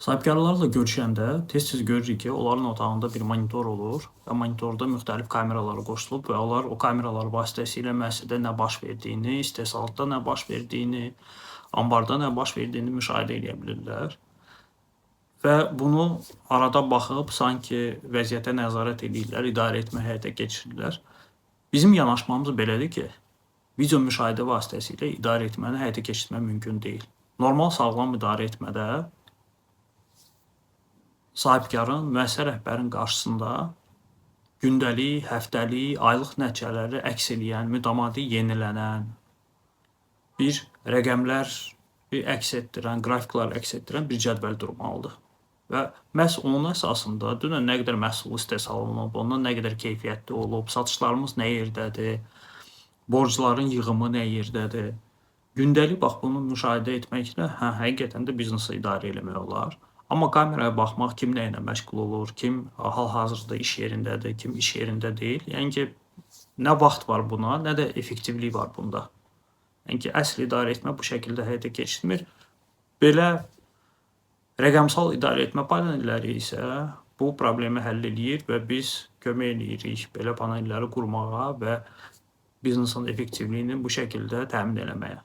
Sahibkarlarla görüşəndə tez-tez görürük ki, onların otağında bir monitor olur və monitorda müxtəlif kameralar qoşulub və onlar o kameralar vasitəsilə müəssisədə nə baş verdiyini, istehsalatda nə baş verdiyini, ambarda nə baş verdiyini müşahidə edə bilirlər. Və bunu arada baxıb sanki vəziyyətə nəzarət edirlər, idarə etmə həyata keçirirlər. Bizim yanaşmamız belədir ki, video müşahidə vasitəsilə idarə etməni həyata keçirmək mümkün deyil. Normal sağlam idarə etmədə sahibkarın, müəssisə rəhbərinin qarşısında gündəlik, həftəlik, aylıq nəticələri əks eləyən, mütəmadi yenilənən, bir rəqəmlər əks etdirən, qrafiklər əks etdirən bir cədvəl durmalıdır. Və məhz onun əsasında dünən nə qədər məhsul istehsal olunub, ondan nə qədər keyfiyyətli olub, satışlarımız nə yerdədir, borcların yığımı nə yerdədir. Gündəlik bax bunu müşahidə etməklə həqiqətən də biznesi idarə etmək olar. Amma kameraya baxmaq, kim nə ilə məşğul olur, kim hal-hazırda iş yerindədir, kim iş yerində deyil. Yəni ki, nə vaxt var buna, nə də effektivlik var bunda. Yəni ki, əsl idarə etmə bu şəkildə həyata keçirilir. Belə rəqəmsal idarə etmə panelləri isə bu problemi həll edir və biz kömək edirik belə panelləri qurmağa və biznesin effektivliyini bu şəkildə təmin etməyə.